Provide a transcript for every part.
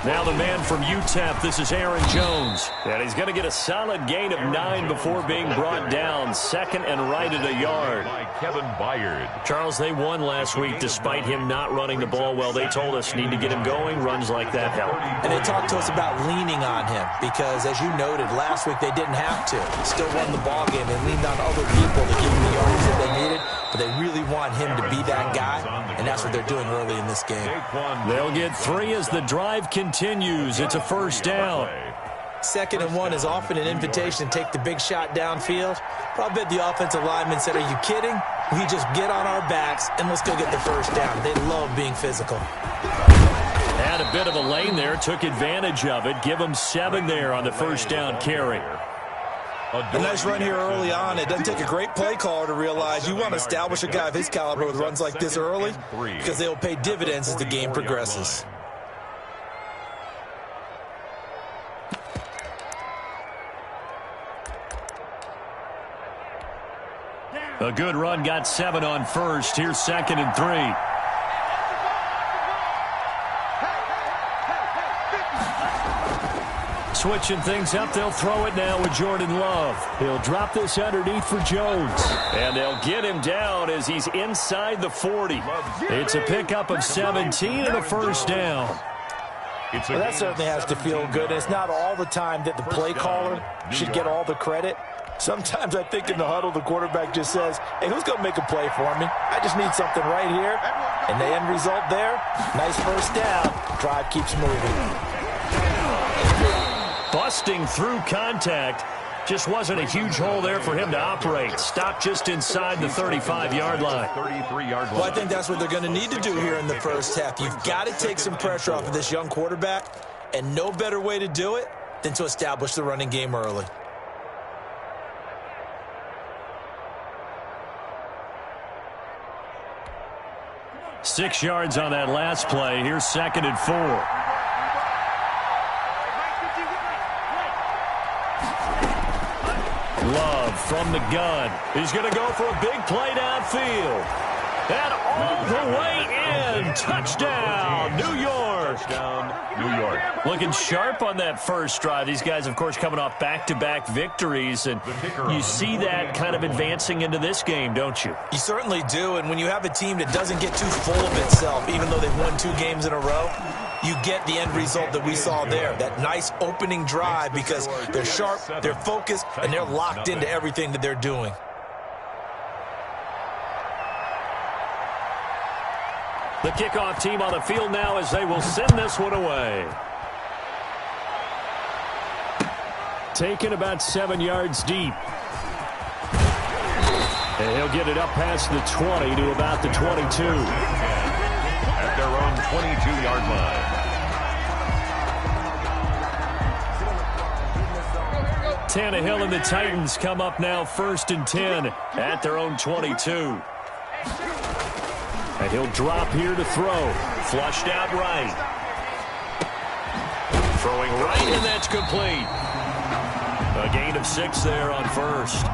Now the man from UTEP, this is Aaron Jones. And he's going to get a solid gain of 9 before being brought down. Second and right at a yard. Kevin Byard. Charles, they won last week despite him not running the ball well. They told us need to get him going. Runs like that help. And they talked to us about leaning on him because, as you noted, last week they didn't have to. Still won the ball game. They leaned on other people to give them the yards that they needed. But they really want him to be that guy, and that's what they're doing early in this game. They'll get 3 as the drive continues. It's a first down. 2nd and 1 is often an invitation to take the big shot downfield. But I bet the offensive lineman said, are you kidding? We just get on our backs, and let's go get the first down. They love being physical. Had a bit of a lane there, took advantage of it. Give them 7 there on the first down carry. A nice run here early on. It doesn't take a great play caller to realize you want to establish a guy of his caliber with runs like this early because they will pay dividends as the game progresses. A good run, got 7 on first. Here's 2nd and 3. Switching things up, they'll throw it now with Jordan Love. He'll drop this underneath for Jones. And they'll get him down as he's inside the 40. It's a pickup of 17 and a first down. Well, that certainly has to feel good. It's not all the time that the play caller should get all the credit. Sometimes I think in the huddle, the quarterback just says, hey, who's going to make a play for me? I just need something right here. And the end result there, nice first down. Drive keeps moving. Busting through contact. Just wasn't a huge hole there for him to operate. Stopped just inside the 35-yard line. Well, I think that's what they're going to need to do here in the first half. You've got to take some pressure off of this young quarterback, and no better way to do it than to establish the running game early. Six yards on that last play. Here's 2nd and 4. Love from the gun. He's going to go for a big play downfield. And all the way in. Touchdown, New York. Touchdown, New York. Looking sharp on that first drive. These guys, of course, coming off back-to-back victories. And you see that kind of advancing into this game, don't you? You certainly do. And when you have a team that doesn't get too full of itself, even though they've won 2 games in a row, you get the end result that we saw there. That nice opening drive because they're sharp, they're focused, and they're locked into everything that they're doing. The kickoff team on the field now as they will send this one away. Taken about 7 yards deep. And he'll get it up past the 20 to about the 22. At their own 22-yard line. Tannehill and the Titans come up now 1st and 10 at their own 22. And he'll drop here to throw. Flushed out right. Throwing right, and that's complete. A gain of 6 there on first.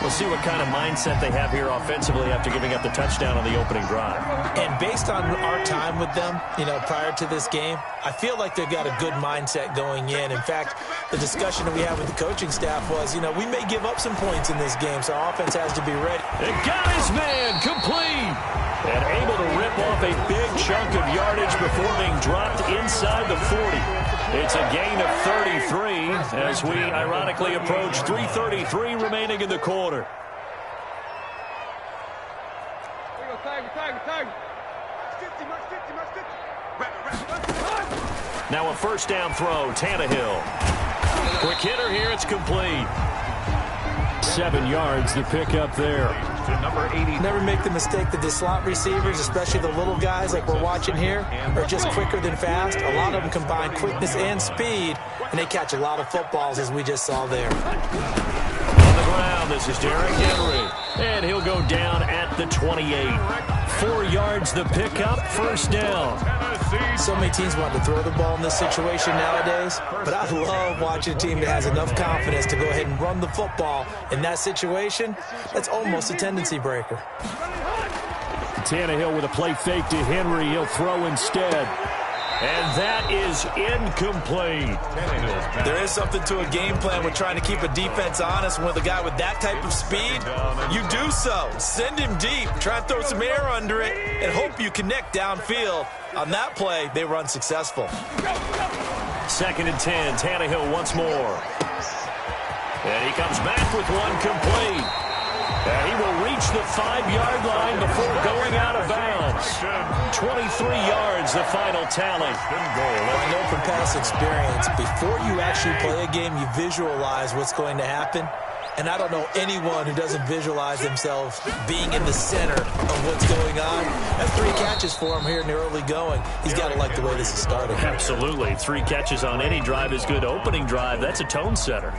We'll see what kind of mindset they have here offensively after giving up the touchdown on the opening drive. And based on our time with them, prior to this game, I feel like they've got a good mindset going in. In fact, the discussion that we had with the coaching staff was, we may give up some points in this game, so our offense has to be ready. It got his man complete. And able to rip off a big chunk of yardage before being dropped inside the 40. It's a gain of 33 as we ironically approach 3:33 remaining in the quarter. Now a first down throw, Tannehill. Quick hitter here, it's complete. 7 yards, the pickup there. To number 80. Never make the mistake that the slot receivers, especially the little guys like we're watching here, are just quicker than fast. A lot of them combine quickness and speed, and they catch a lot of footballs, as we just saw there. On the ground, this is Derrick Henry. And he'll go down at the 28. 4 yards, the pickup, first down. So many teams want to throw the ball in this situation nowadays, but I love watching a team that has enough confidence to go ahead and run the football. In that situation, that's almost a tendency breaker. Tannehill with a play fake to Henry. He'll throw instead. And that is incomplete. There is something to a game plan with trying to keep a defense honest. With a guy with that type of speed, you do so. Send him deep. Try and throw some air under it and hope you connect downfield. On that play, they were unsuccessful. 2nd and 10. Tannehill once more. And he comes back with one complete. And he will reach the 5-yard line before going out of bounds. 23 yards, the final tally. I know from past experience, before you actually play a game, you visualize what's going to happen. And I don't know anyone who doesn't visualize themselves being in the center of what's going on. That's 3 catches for him here in the early going. He's got to like the way this is starting. Absolutely. 3 catches on any drive is good. Opening drive, that's a tone setter.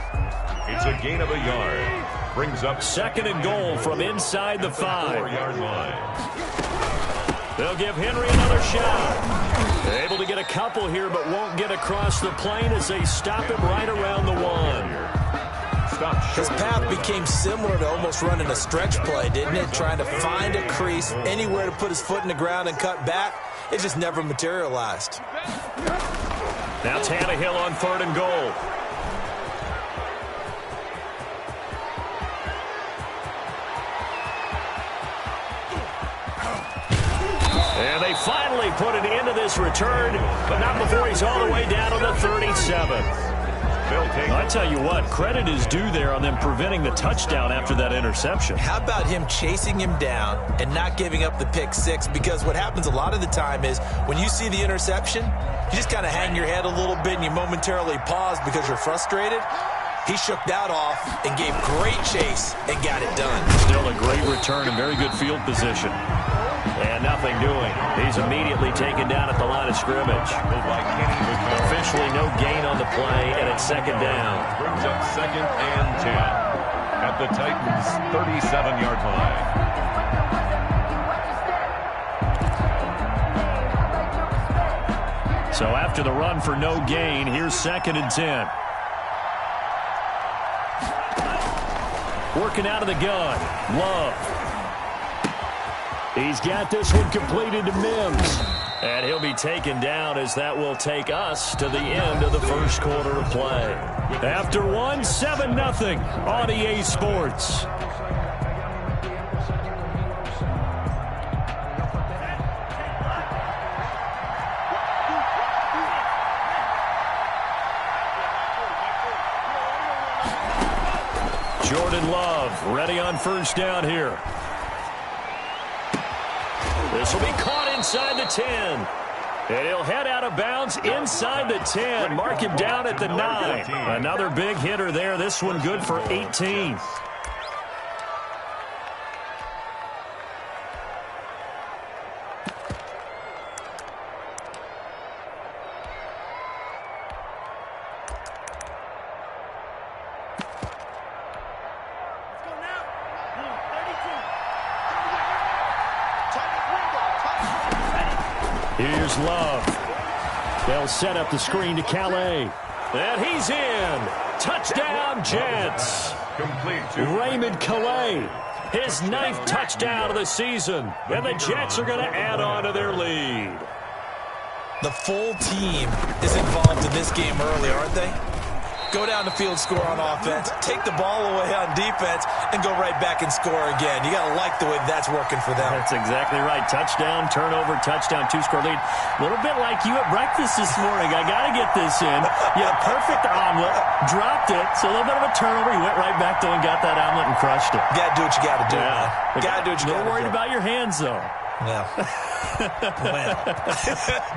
It's a gain of a yard. Brings up 2nd and goal from inside the 5. 4-yard line. They'll give Henry another shot. Able to get a couple here, but won't get across the plane as they stop him right around the 1. His path became similar to almost running a stretch play, didn't it? Trying to find a crease, anywhere to put his foot in the ground and cut back. It just never materialized. Now Tannehill on 3rd and goal. And they finally put an end to this return, but not before he's all the way down to the 37. I tell you what, credit is due there on them preventing the touchdown after that interception. How about him chasing him down and not giving up the pick 6? Because what happens a lot of the time is when you see the interception, you just kind of hang your head a little bit and you momentarily pause because you're frustrated. He shook that off and gave great chase and got it done. Still a great return and very good field position. And nothing doing. He's immediately taken down at the line of scrimmage. Officially no gain on the play, and it's 2nd down. Brings up 2nd and 10 at the Titans' 37-yard line. So after the run for no gain, here's 2nd and 10. Working out of the gun. Love. He's got this one completed to Mims. And he'll be taken down as that will take us to the end of the first quarter of play. After one, 7-0 on EA Sports. Jordan Love ready on 1st down here. This will be caught inside the 10. And he'll head out of bounds inside the 10. Mark him down at the 9. Another big hitter there. This one good for 18. Here's Love. They'll set up the screen to Calais. And he's in. Touchdown, Jets. Complete to Raymond Calais. His 9th touchdown of the season. And the Jets are going to add on to their lead. The full team is involved in this game early, aren't they? Go down the field, score on offense, take the ball away on defense, and go right back and score again. You got to like the way that's working for them. That's exactly right. Touchdown, turnover, touchdown, 2-score lead. A little bit like you at breakfast this morning. I got to get this in. You had a perfect omelet, dropped it, so a little bit of a turnover. You went right back there and got that omelet and crushed it. You got to do what you got to do, man. You got to do what you got to do. A little worried about your hands, though. Yeah.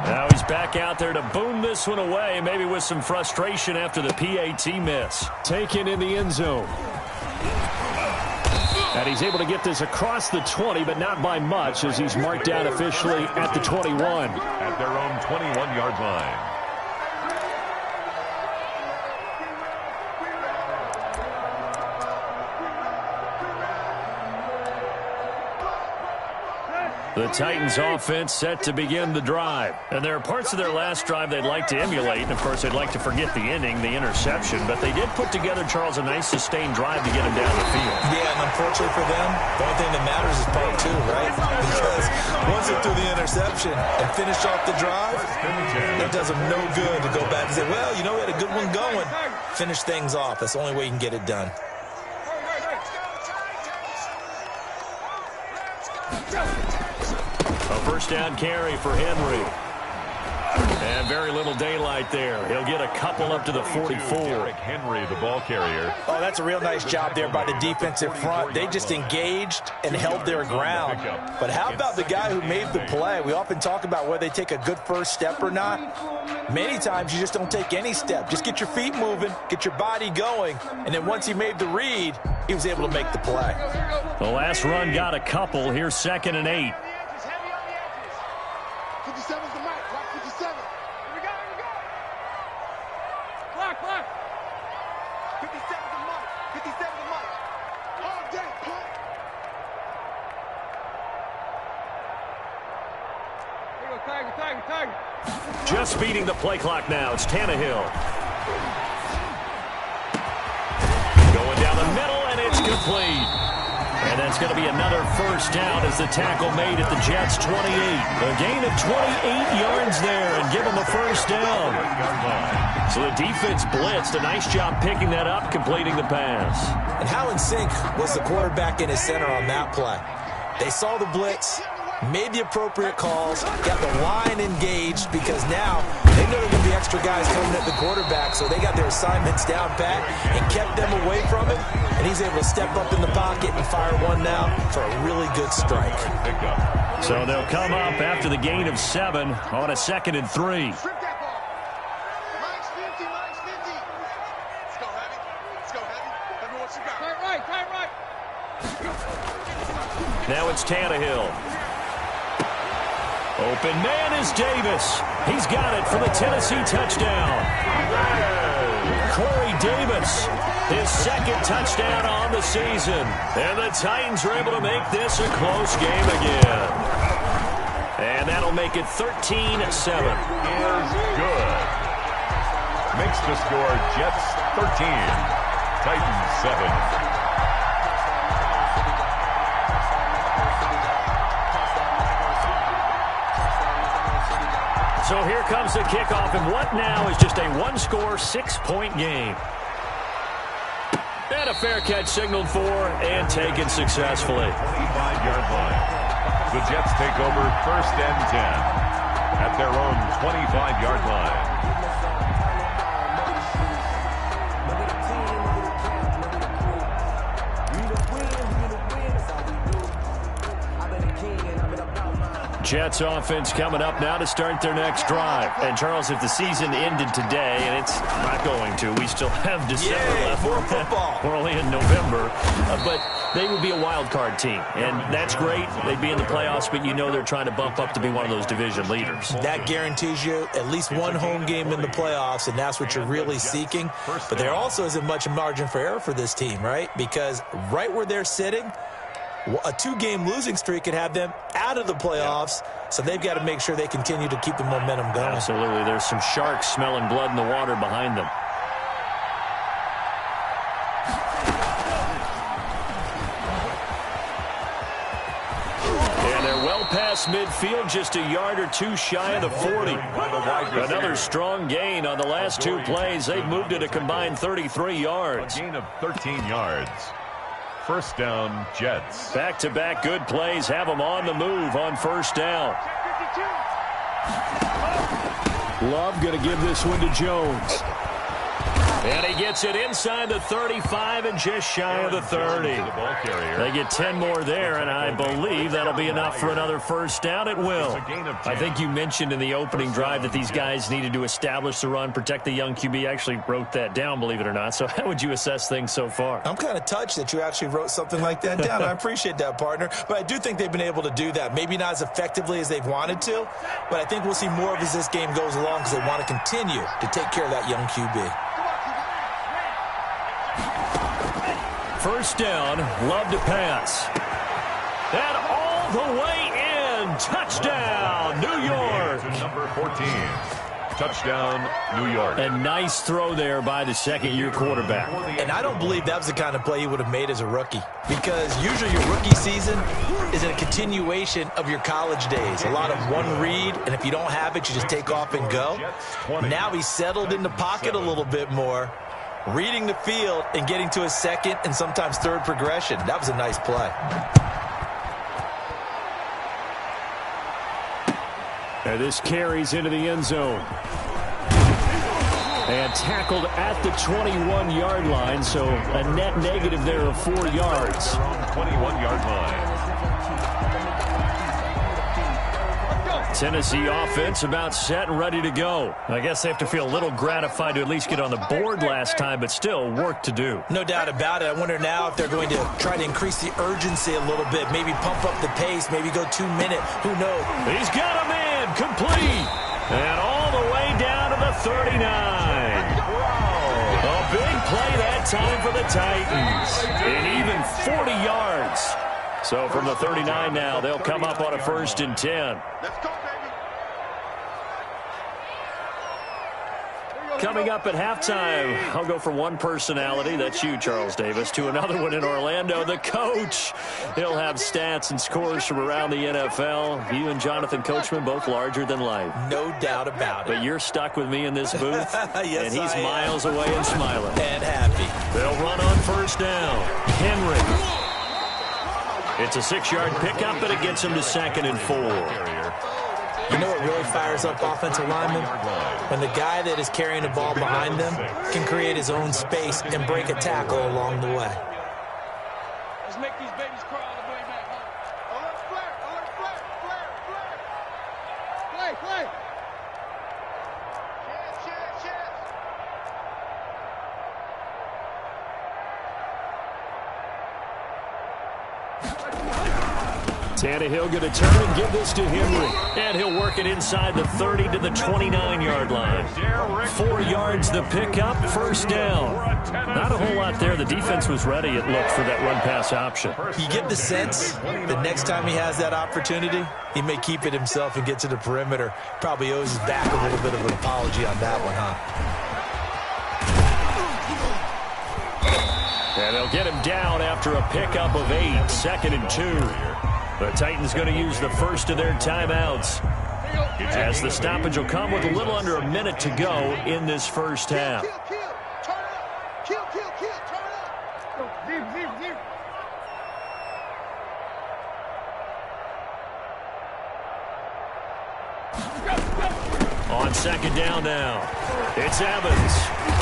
Now he's back out there to boom this one away, maybe with some frustration after the PAT miss. Taken in the end zone. And he's able to get this across the 20, but not by much, as he's marked down officially at the 21. At their own 21-yard line. The Titans offense set to begin the drive. And there are parts of their last drive they'd like to emulate. And, of course, they'd like to forget the inning, the interception. But they did put together, Charles, a nice sustained drive to get him down the field. Yeah, and unfortunately for them, the only thing that matters is part two, right? Because once they threw the interception and finished off the drive, it does them no good to go back and say, well, you know, we had a good one going. Finish things off. That's the only way you can get it done. A first down carry for Henry. And very little daylight there. He'll get a couple up to the 44. Henry, the ball carrier. Oh, that's a real nice job there by the defensive front. They just engaged and held their ground. But how about the guy who made the play? We often talk about whether they take a good first step or not. Many times you just don't take any step. Just get your feet moving, get your body going, and then once he made the read, he was able to make the play. The last run got a couple. Here's 2nd and 8. 57's the mic. Rock 57. Here we go. Block. 57's the mic. 57's the mic. All day, punt. Here we go, Tiger. Just beating the play clock now. It's Tannehill. Going down the middle, and it's complete. And that's going to be another first down as the tackle made at the Jets' 28. A gain of 28 yards there and give them a first down. So the defense blitzed. A nice job picking that up, completing the pass. And how in sync was the quarterback in his center on that play? They saw the blitz, made the appropriate calls, got the line engaged because now they know there are going to be extra guys coming at the quarterback, so they got their assignments down pat and kept them away from him, and he's able to step up in the pocket and fire one now for a really good strike. So they'll come up after the gain of 7 on a 2nd and 3. Strip that ball. Minus 50. Let's go, Heavy. Let me what you got. Tight right. Now it's Tannehill. Open man is Davis. He's got it for the Tennessee touchdown. Corey Davis, his 2nd touchdown on the season. And the Titans are able to make this a close game again. And that'll make it 13-7. Is good. Makes the score Jets 13, Titans 7. So here comes the kickoff, and what now is just a one-score, 6-point game. And a fair catch signaled for and taken successfully. 25-yard line. The Jets take over 1st and 10 at their own 25-yard line. Jets offense coming up now to start their next drive. And, Charles, if the season ended today, and it's not going to, we still have December left. More football. We're only in November. But they would be a wild card team. And that's great. They'd be in the playoffs, but you know they're trying to bump up to be one of those division leaders. That guarantees you at least one home game in the playoffs, and that's what you're really seeking. But there also isn't much margin for error for this team, right? Because right where they're sitting, a 2-game losing streak could have them out of the playoffs, so they've got to make sure they continue to keep the momentum going. Absolutely. There's some sharks smelling blood in the water behind them. And they're well past midfield, just a yard or two shy of the 40. Another strong gain on the last 2 plays. They've moved it a combined 33 yards. A gain of 13 yards. First down, Jets. Back-to-back good plays have them on the move on first down. Love going to give this one to Jones. And he gets it inside the 35 and just shy of the 30. They get 10 more there, and I believe that'll be enough for another first down. It will. I think you mentioned in the opening drive that these guys needed to establish the run, protect the young QB. I actually wrote that down, believe it or not. So how would you assess things so far? I'm kind of touched that you actually wrote something like that down. I appreciate that, partner. But I do think they've been able to do that. Maybe not as effectively as they've wanted to, but I think we'll see more of as this game goes along because they want to continue to take care of that young QB. First down, Love to pass. And all the way in touchdown, New York. To number 14. Touchdown, New York. A nice throw there by the second-year quarterback. And I don't believe that was the kind of play he would have made as a rookie, because usually your rookie season is a continuation of your college days. A lot of one read, and if you don't have it, you just take off and go. Now he's settled in the pocket a little bit more, reading the field and getting to his second and sometimes third progression. That was a nice play. And this carries into the end zone. And tackled at the 21-yard line, so a net negative there of 4 yards. 21-yard line. Tennessee offense about set and ready to go. I guess they have to feel a little gratified to at least get on the board last time, but still work to do. No doubt about it. I wonder now if they're going to try to increase the urgency a little bit, maybe pump up the pace, maybe go 2 minute. Who knows? He's got a man complete. And all the way down to the 39. A big play that time for the Titans. And even 40 yards. So from the 39 now, they'll come up on a 1st and 10. Let's go, baby. Coming up at halftime, I'll go from one personality, that's you, Charles Davis, to another one in Orlando, the coach. He'll have stats and scores from around the NFL. You and Jonathan Coachman, both larger than life. No doubt about it. But you're stuck with me in this booth, Yes, and he's I am. miles away and smiling. And happy. They'll run on 1st down. Henry. It's a 6-yard pickup, but it gets him to 2nd and 4. You know what really fires up offensive linemen? When the guy that is carrying the ball behind them can create his own space and break a tackle along the way. Let's make these babies cry all the way back home. Alert flare, alert flare, flare, flare. Play, play. Chance, chance, chance. Tannehill going to turn and give this to Henry. And he'll work it inside the 30 to the 29-yard line. 4 yards the pickup, 1st down. Not a whole lot there. The defense was ready, it looked, for that run-pass option. You get the sense that next time he has that opportunity, he may keep it himself and get to the perimeter. Probably owes his back a little bit of an apology on that one, huh? And they'll get him down after a pickup of 8, 2nd and 2. The Titans going to use the first of their timeouts, as the stoppage will come with a little under a minute to go in this first half. Kill, kill, turn it up. Kill, kill, kill, turn it up. Zero, zero, zero. On 2nd down now, it's Evans.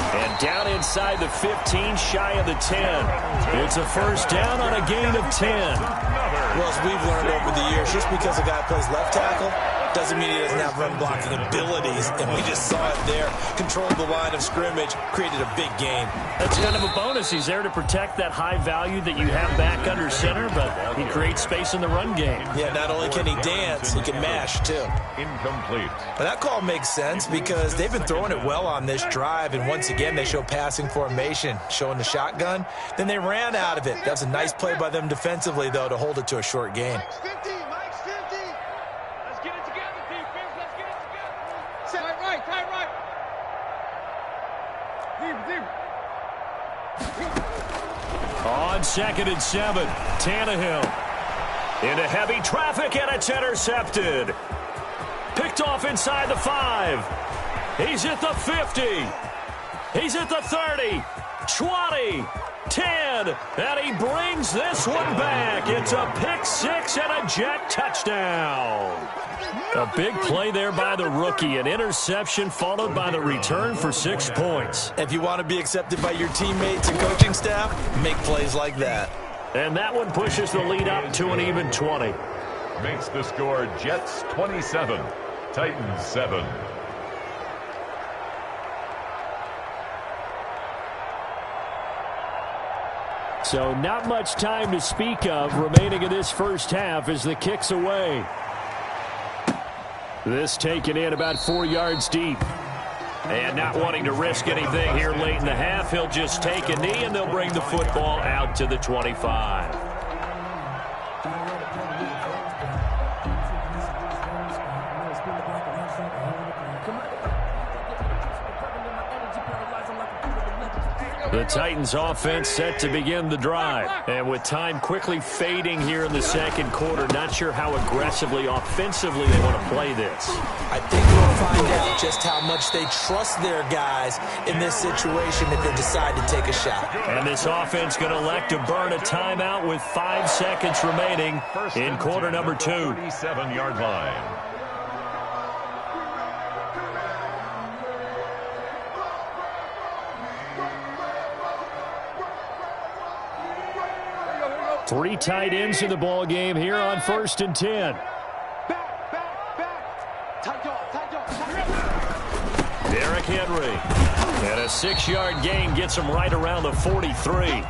And down inside the 15, shy of the 10. It's a 1st down on a gain of 10. Well, as we've learned over the years, just because a guy plays left tackle doesn't mean he doesn't have run-blocking abilities. And we just saw it there. Controlled the line of scrimmage, created a big gain. That's kind of a bonus. He's there to protect that high value that you have back under center, but he creates space in the run game. Yeah, not only can he dance, he can mash, too. Incomplete. But that call makes sense because they've been throwing it well on this drive, and once again, they show passing formation, showing the shotgun. Then they ran out of it. That was a nice play by them defensively, though, to hold it to a short gain. Mike's 50, Mike's 50. Let's get it together, defense. Let's get it together. Tight right, tight right. On 2nd and 7, Tannehill into heavy traffic, and it's intercepted. Picked off inside the 5. He's at the 50. He's at the 30, 20, 10, and he brings this one back. It's a pick 6 and a jet touchdown. A big play there by the rookie. An interception followed by the return for 6 points. If you want to be accepted by your teammates and coaching staff, make plays like that. And that one pushes the lead up to an even 20. Makes the score Jets 27, Titans 7. So not much time to speak of remaining in this first half as the kick's away. This taken in about 4 yards deep. And not wanting to risk anything here late in the half, he'll just take a knee and they'll bring the football out to the 25. The Titans offense set to begin the drive. And with time quickly fading here in the second quarter, not sure how aggressively, offensively they want to play this. I think we'll find out just how much they trust their guys in this situation if they decide to take a shot. And this offense going to elect to burn a timeout with 5 seconds remaining in quarter number 2. 37-yard line. Three tight ends in the ball game here on 1st and 10. Derrick Henry. And a 6-yard gain gets him right around the 43.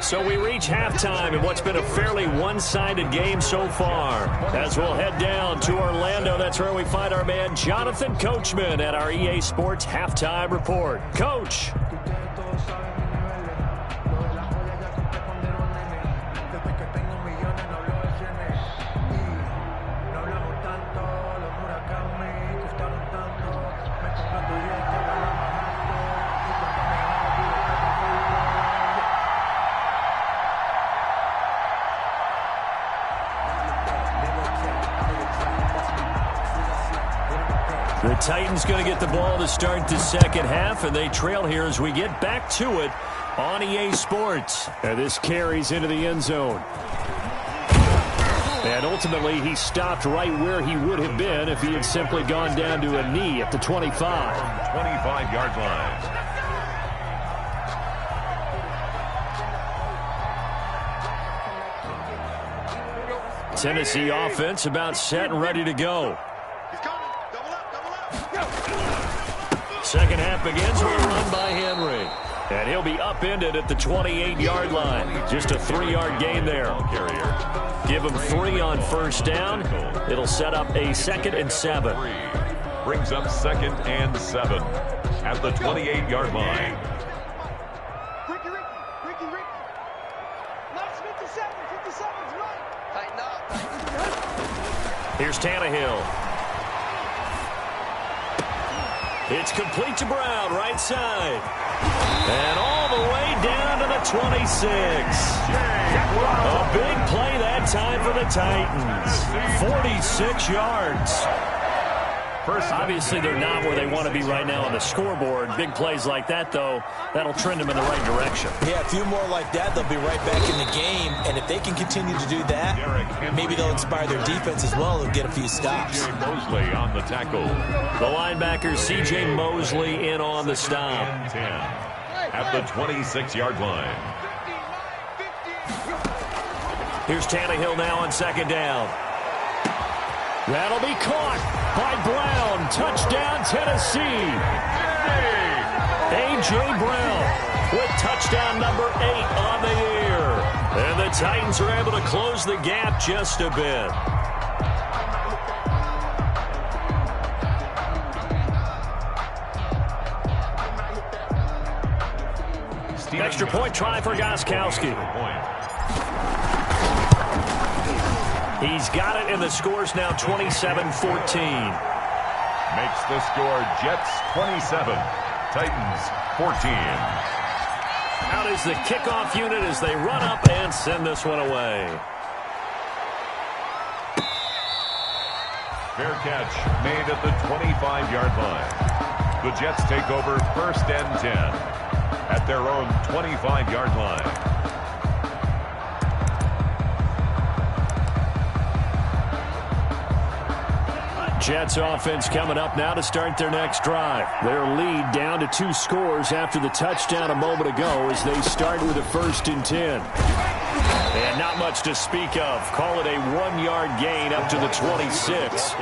So we reach halftime in what's been a fairly one-sided game so far. As we'll head down to Orlando, that's where we find our man Jonathan Coachman at our EA Sports Halftime Report. Coach. The Titans going to get the ball to start the second half, and they trail here as we get back to it on EA Sports. And this carries into the end zone. And ultimately, he stopped right where he would have been if he had simply gone down to a knee at the 25. 25-yard line. Tennessee offense about set and ready to go. Second half begins with a run by Henry. And he'll be upended at the 28-yard line. Just a 3-yard gain there. Give him 3 on first down. It'll set up a 2nd and 7. Brings up 2nd and 7 at the 28-yard line. Ricky. Nice 57. 57's right. Tighten up. Here's Tannehill. It's complete to Brown, right side. And all the way down to the 26. A big play that time for the Titans. 46 yards. Obviously, they're not where they want to be right now on the scoreboard. Big plays like that, though, that'll trend them in the right direction. Yeah, a few more like that, they'll be right back in the game. And if they can continue to do that, maybe they'll inspire their defense as well and get a few stops. C.J. Mosley on the tackle. The linebacker, C.J. Mosley, in on the stop. 10 at the 26-yard line. Here's Tannehill now on second down. That'll be caught by Brown. Touchdown, Tennessee. A.J. Brown with touchdown number 8 on the year. And the Titans are able to close the gap just a bit. Extra point try for Gostkowski. He's got it, and the score's now 27-14. Makes the score Jets 27, Titans 14. Out is the kickoff unit as they run up and send this one away. Fair catch made at the 25-yard line. The Jets take over 1st and 10 at their own 25-yard line. Jets offense coming up now to start their next drive. Their lead down to 2 scores after the touchdown a moment ago as they start with a 1st and 10. And not much to speak of. Call it a 1-yard gain up to the 26.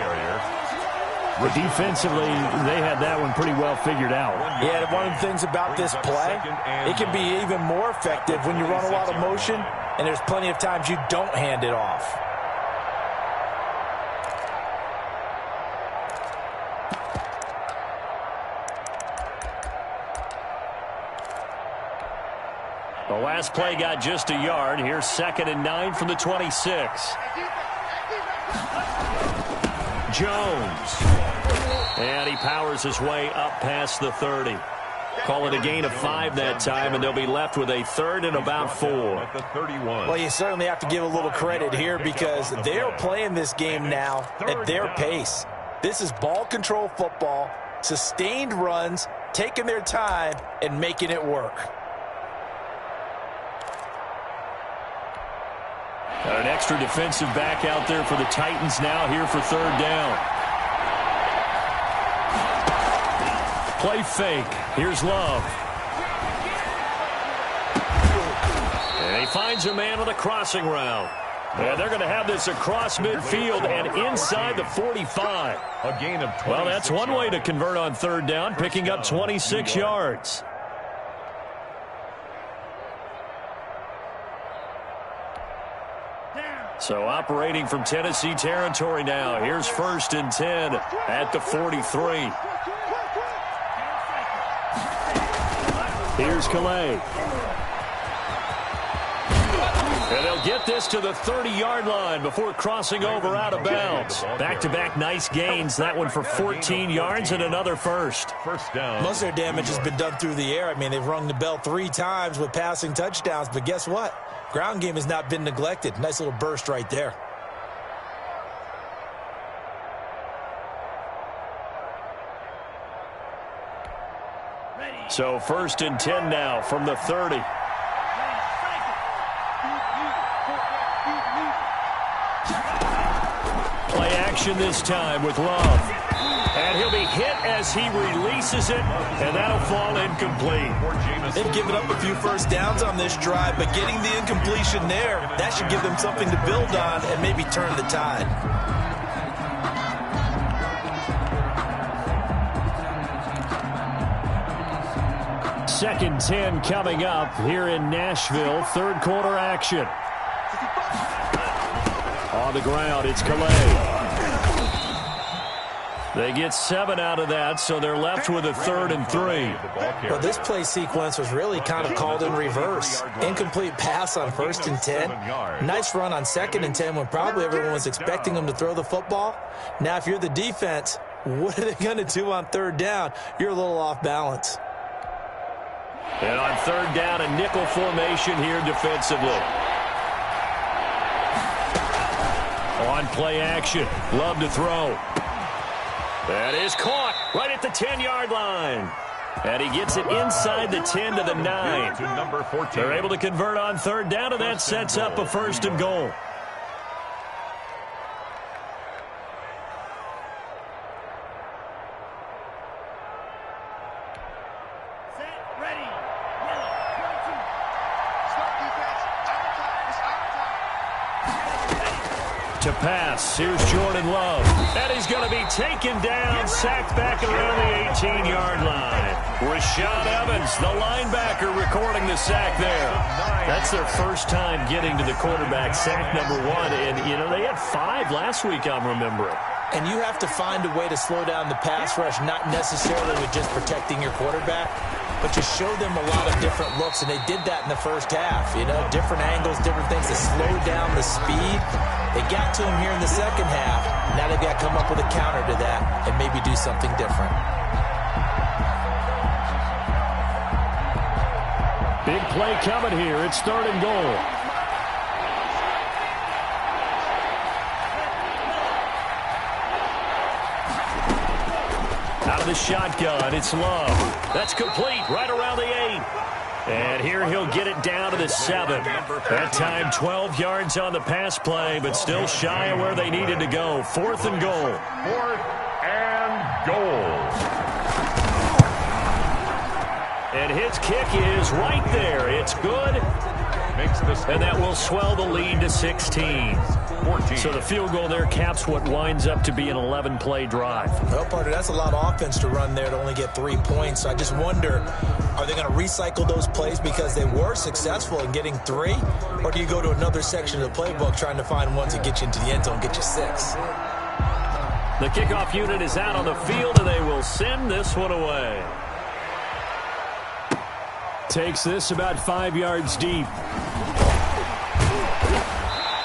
But defensively, they had that one pretty well figured out. Yeah, one of the things about this play, it can be even more effective when you run a lot of motion, and there's plenty of times you don't hand it off. The last play got just a yard. Here's 2nd and 9 from the 26. Jones. And he powers his way up past the 30. Call it a gain of 5 that time, and they'll be left with a 3rd and about 4. At the 31. Well, you certainly have to give a little credit here because they're playing this game now at their pace. This is ball control football, sustained runs, taking their time, and making it work. Got an extra defensive back out there for the Titans now here for 3rd down. Play fake. Here's Love. And he finds a man on the crossing route. And they're going to have this across midfield and inside the 45. A gain of 26. Well, that's one way to convert on 3rd down, picking up 26 yards. So operating from Tennessee territory now. Here's 1st and 10 at the 43. Here's Calais. And they'll get this to the 30-yard line before crossing over out of bounds. Back-to-back nice gains. That one for 14 yards and another first. First down. Most of their damage has been done through the air. I mean, they've rung the bell 3 times with passing touchdowns, but guess what? Ground game has not been neglected. Nice little burst right there. So 1st and 10 now from the 30. Play action this time with Love. And he'll be hit as he releases it, and that'll fall incomplete. They've given up a few first downs on this drive, but getting the incompletion there, that should give them something to build on and maybe turn the tide. Second 10 coming up here in Nashville. 3rd quarter action. On the ground, it's Calais. They get 7 out of that, so they're left with a 3rd and 3. Well, this play sequence was really kind of called in reverse. Incomplete pass on 1st and 10. Nice run on 2nd and 10 when probably everyone was expecting them to throw the football. Now, if you're the defense, what are they going to do on 3rd down? You're a little off balance. And on 3rd down, a nickel formation here defensively. On play action, Love to throw. That is caught right at the 10-yard line. And he gets it inside the 10 to the 9. To number 14. They're able to convert on 3rd down, and that sets up a 1st and goal. To pass, here's Jordan Love. And he's going to be taken down, sacked back around the 18-yard line. Rashad Evans, the linebacker, recording the sack there. That's their first time getting to the quarterback, sack number 1. And, you know, they had 5 last week, I'm remembering. And you have to find a way to slow down the pass rush, not necessarily with just protecting your quarterback, but to show them a lot of different looks, and they did that in the first half. You know, different angles, different things to slow down the speed. They got to him here in the second half. Now they've got to come up with a counter to that and maybe do something different. Big play coming here. It's 3rd and goal. Out of the shotgun, it's Love. That's complete right around the 8. And here he'll get it down to the 7. That time 12 yards on the pass play, but still shy of where they needed to go. 4th and goal. 4th and goal. And his kick is right there. It's good. And that will swell the lead to 16. 14. So the field goal there caps what winds up to be an 11-play drive. Well, partner, that's a lot of offense to run there to only get 3 points. So I just wonder, are they going to recycle those plays because they were successful in getting 3? Or do you go to another section of the playbook trying to find ones that get you into the end zone and get you 6? The kickoff unit is out on the field, and they will send this one away. Takes this about 5 yards deep.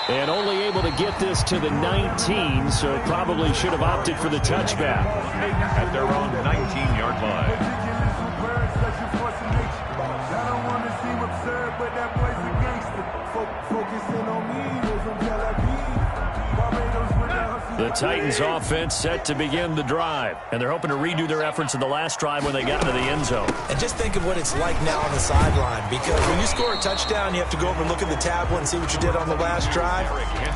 And only able to get this to the 19, so probably should have opted for the touchback. At their own 19-yard line. The Titans offense set to begin the drive, and they're hoping to redo their efforts in the last drive when they got into the end zone. And just think of what it's like now on the sideline, because when you score a touchdown, you have to go over and look at the tablet and see what you did on the last drive.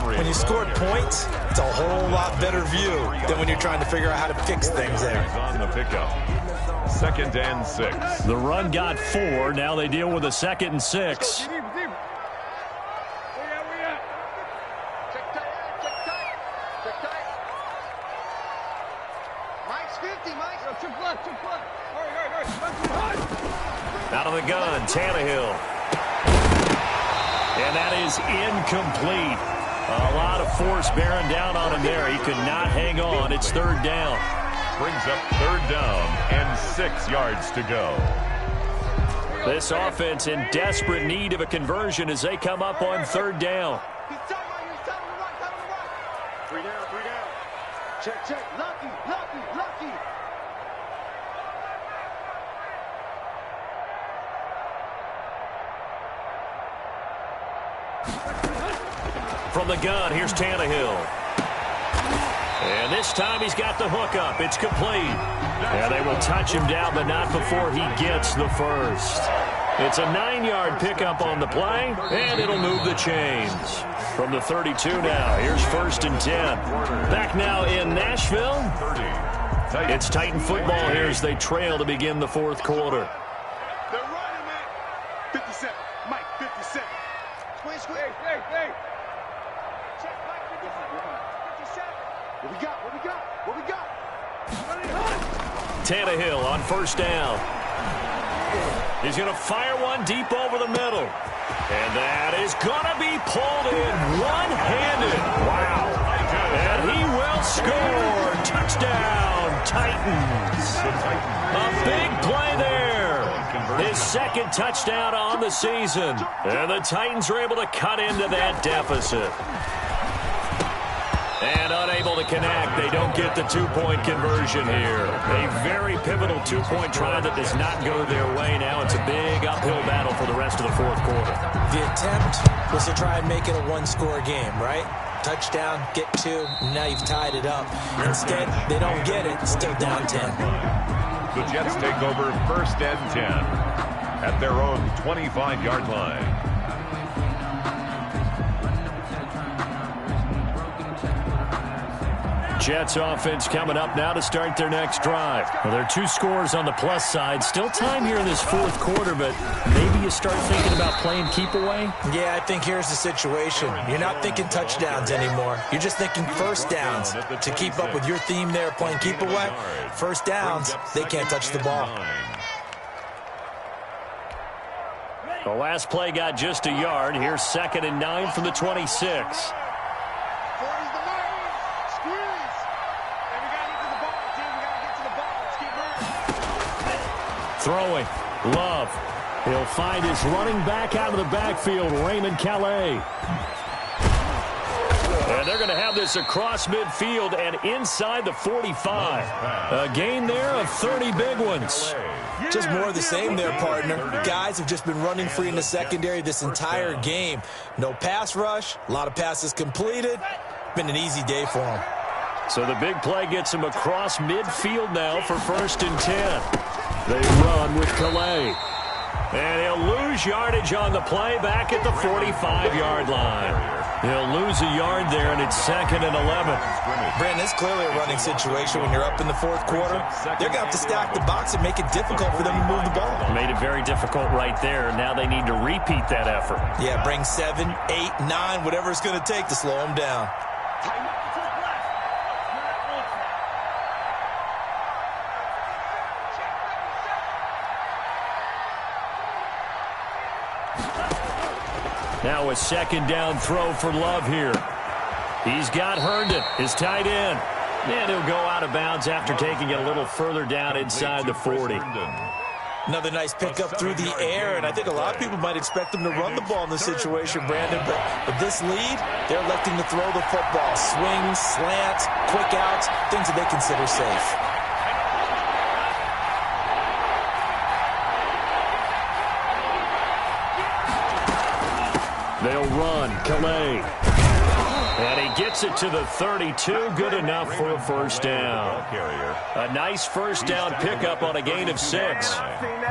When you scored points, it's a whole lot better view than when you're trying to figure out how to fix things there. On the pickup. 2nd and 6. The run got 4. Now they deal with a 2nd and 6. Out of the gun, Tannehill. And that is incomplete. A lot of force bearing down on him there. He could not hang on. It's 3rd down. Brings up 3rd down and 6 yards to go. This offense in desperate need of a conversion as they come up on 3rd down. 3 down, 3 down. Check. Lucky. From the gun, here's Tannehill. And this time he's got the hook up. It's complete. And they will touch him down, but not before he gets the first. It's a 9-yard pickup on the play, and it'll move the chains. From the 32 now, here's 1st and 10. Back now in Nashville. It's Titan football here as they trail to begin the 4th quarter. They're running, man. 57. Mike, 57. Squeeze. Hey. Check, Mike, 57. What we got? Tannehill on 1st down. He's going to fire one deep over the middle. And that is going to be pulled in one-handed. Wow. And he will score. Touchdown, Titans. A big play there. His 2nd touchdown on the season. And the Titans are able to cut into that deficit. And unable to connect. They don't get the 2-point conversion here. A very pivotal 2-point try that does not go their way. Now it's a big uphill battle for the rest of the 4th quarter. The attempt was to try and make it a 1-score game, right? Touchdown, get 2, now you've tied it up. Instead, they don't get it. Still down 10. The Jets take over 1st and 10 at their own 25-yard line. Jets offense coming up now to start their next drive. Well, there are 2 scores on the plus side. Still time here in this 4th quarter, but maybe you start thinking about playing keep away? Yeah, I think here's the situation. You're not thinking touchdowns anymore. You're just thinking 1st downs. To keep up with your theme there, playing keep away, 1st downs, they can't touch the ball. The last play got just a yard. Here's 2nd and 9 from the 26. Throwing. Love. He'll find his running back out of the backfield, Raymond Calais. And they're going to have this across midfield and inside the 45. A gain there of 30 big ones. Just more of the same there, partner. Guys have just been running free in the secondary this entire game. No pass rush, a lot of passes completed. Been an easy day for them. So the big play gets him across midfield now for 1st and 10. They run with Calais. And he'll lose yardage on the play back at the 45-yard line. He'll lose a yard there, and it's 2nd and 11. Brandon, it's clearly a running situation when you're up in the 4th quarter. They're going to have to stack the box and make it difficult for them to move the ball. Made it very difficult right there. Now they need to repeat that effort. Yeah, bring 7, 8, 9, whatever it's going to take to slow them down. Now a 2nd down throw for Love here. He's got Herndon, his tight end. And he'll go out of bounds after taking it a little further down inside the 40. Another nice pickup through the air, and I think a lot of people might expect them to run the ball in this situation, Brandon. But with this lead, they're electing to throw the football. Swings, slants, quick outs, things that they consider safe. They'll run, Calais. And he gets it to the 32. Good enough for a first down. A nice first down pickup on a gain of 6.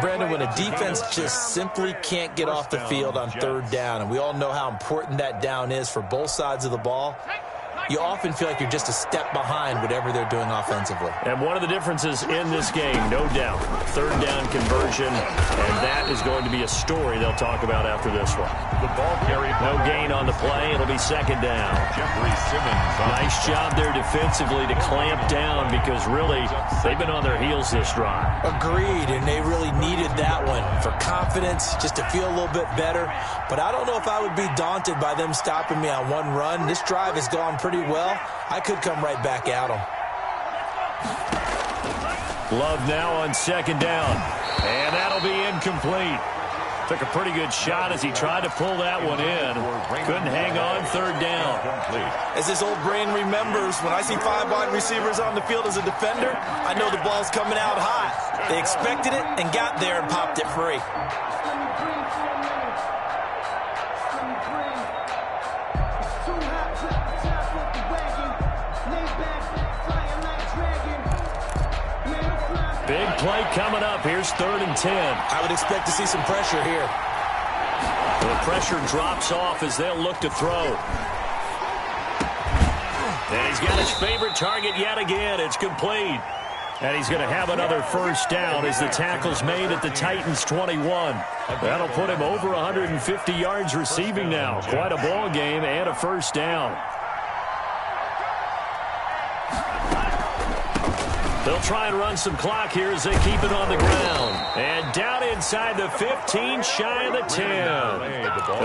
Brandon, when a defense just simply can't get off the field on third down, and we all know how important that down is for both sides of the ball, you often feel like you're just a step behind whatever they're doing offensively. And one of the differences in this game, no doubt, third down conversion, and that is going to be a story they'll talk about after this one. The ball carried. No gain on the play. It'll be second down. Jeffrey Simmons. Nice job there defensively to clamp down because really they've been on their heels this drive. Agreed, and they really needed that one for confidence, just to feel a little bit better. But I don't know if I would be daunted by them stopping me on one run. This drive has gone pretty well. I could come right back at them. Love now on second down, and that'll be incomplete. Took a pretty good shot as he tried to pull that one in. Couldn't hang on third down. As this old brain remembers, when I see 5 wide receivers on the field as a defender, I know the ball's coming out hot. They expected it and got there and popped it free. Big play coming up. Here's 3rd and 10. I would expect to see some pressure here. The pressure drops off as they'll look to throw. And he's got his favorite target yet again. It's complete. And he's going to have another first down as the tackle's made at the Titans' 21. That'll put him over 150 yards receiving now. Quite a ball game and a first down. They'll try and run some clock here as they keep it on the ground. And down inside the 15, shy of the 10.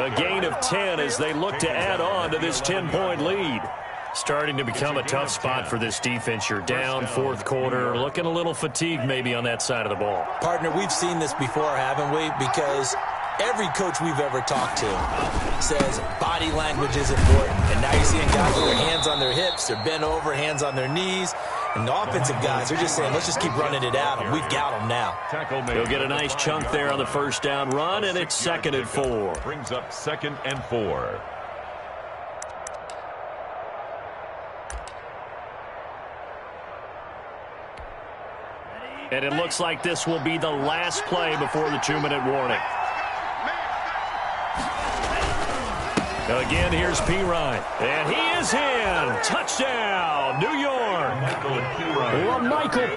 A gain of 10 as they look to add on to this 10-point lead. Starting to become a tough spot for this defense. You're down, 4th quarter, looking a little fatigued maybe on that side of the ball. Partner, we've seen this before, haven't we? Because every coach we've ever talked to says body language is important. And now you're seeing guys with their hands on their hips, they're bent over, hands on their knees. And the offensive guys are just saying, let's just keep running it out, and we've got them now. They'll get a nice chunk there on the first down run, and it's 2nd and 4. Brings up 2nd and 4. And it looks like this will be the last play before the 2-minute warning. Again, here's Pirine. And he is in. Touchdown, New York. Michael